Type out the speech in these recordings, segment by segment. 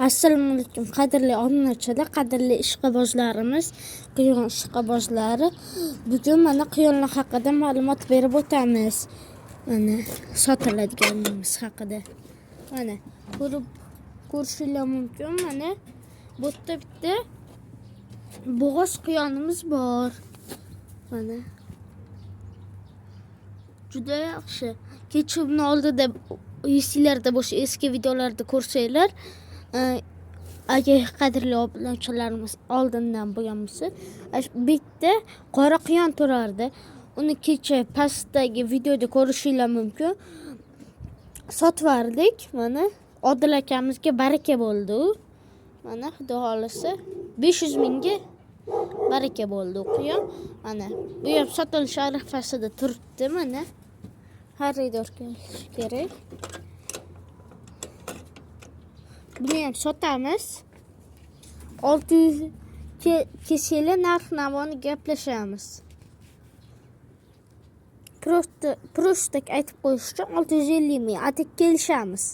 Assalomu alaykum qadrli obunachilar, qadrli ishqibozlarimiz, quyon ishqibozlari. Bugun mana quyonlar haqida ma'lumot berib o'tamiz. Mana sotiladiganimiz haqida. Mana ko'rishingiz mumkin. Mana bu yerda bitta bo'g'oz quyonimiz bor. Mana juda yaxshi. Kechuvni oldida esinglarda bo'lsa eski videolarda ko'rsanglar, agar qadrli obunachilarimiz oldindan bo'lgan bo'lsa, bitta qora quyon turardi. Uni kecha pastdagi videoda ko'rishingiz mumkin. Sotvardik. Mana Odil akamizga baraka bo'ldi u. Mana xudo xolisa 500 mingga baraka bo'ldi u quyon. Mana bu ham sotilish arafasida turibdi. Mana xaridor kerak. Buni ham sotamiz. 600 keseli narx-navoni gaplashamiz. Prosta aytib qo'yish uchun 650 ming atik kelishamiz.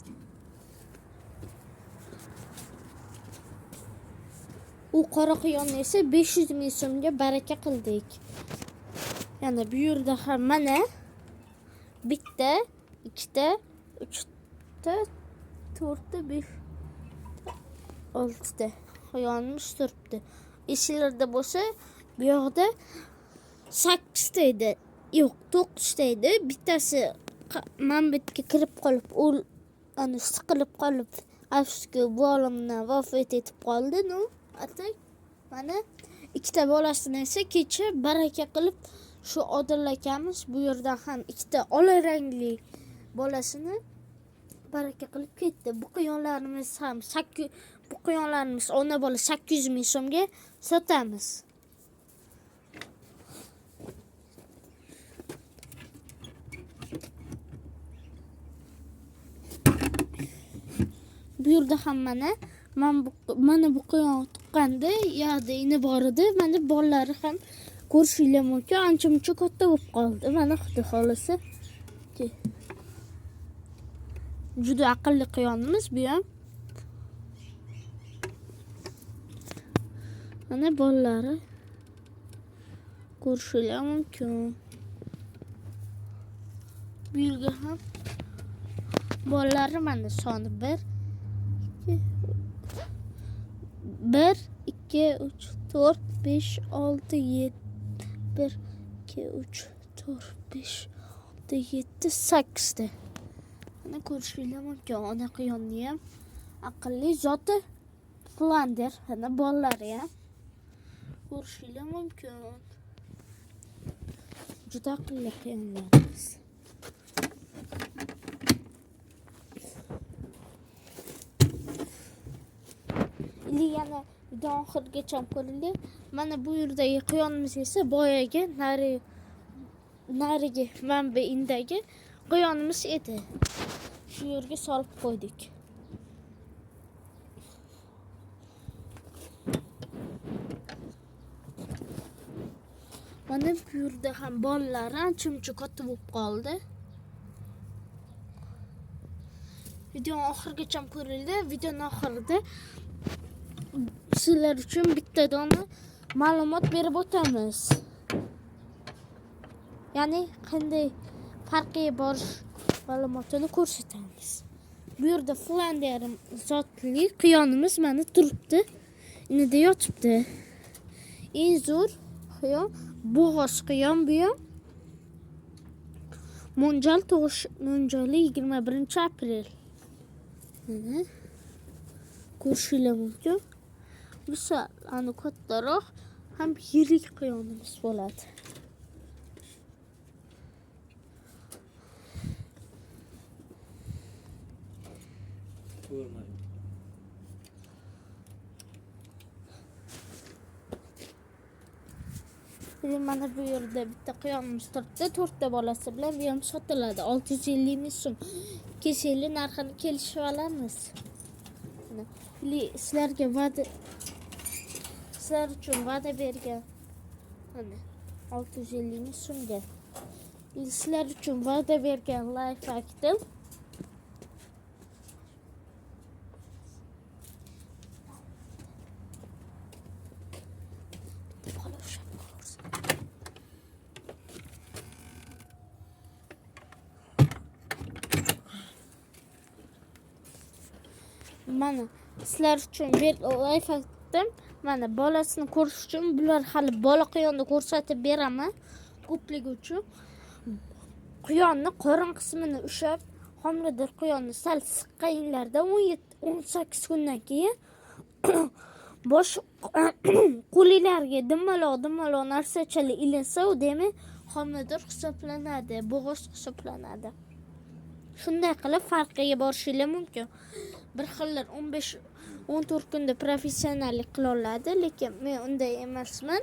U qora quyonni esa 500 ming so'mga baraka qildik. Yana bu yerda ham mana bitta, ikkita, uchta, to'rtta, 5 oltita quyonimiz turibdi. Esinglarda bo'lsa, bu yoqda 8 ta edi. Yo'q, 9 ta edi. Bittasi manbetga kirib qolib, siqilib qolib, afsuski bu olamdan vafot etib qoldi. Atak mana ikkita bolasini esa kecha baraka qilib shu Odil akamiz bu yerdan ham ikkita ola rangli bolasini baraka qilib ketdi. Bu quyonlarimiz ham ona bola 800 ming so'mga sotamiz. Bu yerda ham mana bu quyon tuqqanda yoqda ini bor edi. Mana bolalari ham ko'rishingiz mumkin. Ancha-muncha katta bo'lib qoldi. Mana xudo xolisa. Juda aqlli quyonimiz bu ham. Mana bolalari ko'rishingiz mumkin. Bu yerga ham bolalari mana soni 1 2 3 4 5 6 7 1 2 3 4 5 6 7 8 ta. Mana ko'rishingiz mumkin. Ona quyonni ham aqlli zoti Flander. Mana bolalari ham ko'rishingiz mumkin. Juda aqlli quyonlarimiz. Yana video oxirigacha ko'ringlar. Mana bu yerdagi quyonimiz esa boyaga narigi manba indagi quyonimiz edi. Shu yerga solib qo'ydik. Mana bu yerda ham bolalari ancha-muncha katta bo'lib qoldi. Video oxirigacha ko'ringlar. Videoning oxirida sizlar uchun bitta dona ma'lumot berib o'tamiz. Ya'ni qanday farqi bor ma'lumotini ko'rsatamiz. Bu yerda Flander zotli quyonimiz mana turibdi. Inida yotibdi. Eng zo'r quyon bo'g'oz quyon bu ham. Mo'ljali 21-aprel. Ko'rishingiz mumkin. Bu sal kattaroq ham yirik quyonimiz bo'ladi. Mana bu yerda bitta quyonimiz turibdi. 4 ta bolasi bilan bu ham sotiladi. 650 ming so'm. Keseli narxini kelishib olamiz. Sizlar uchun va'da bergan. Mana 650 ming so'mga. Sizlar uchun va'da bergan life aktiv mana sizlar uchun life aytdim. Mana bolasini ko'rish uchun bular hali bola quyonni ko'rsatib beraman. Ko'pligi uchun quyonni qorin qismini ushlab, homilador quyonni sal siqqanlarda 17-18 kundan keyin bosh qo'llarga dimaloq narsachalar ilinsa, u demak homilador hisoblanadi, bo'g'iz hisoblanadi. Shunday qilib farqiga borishingiz mumkin. Bir xillar 15-14 kunda professionallik qila oladi, lekin men unday emasman.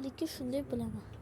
Lekin shunday bilaman.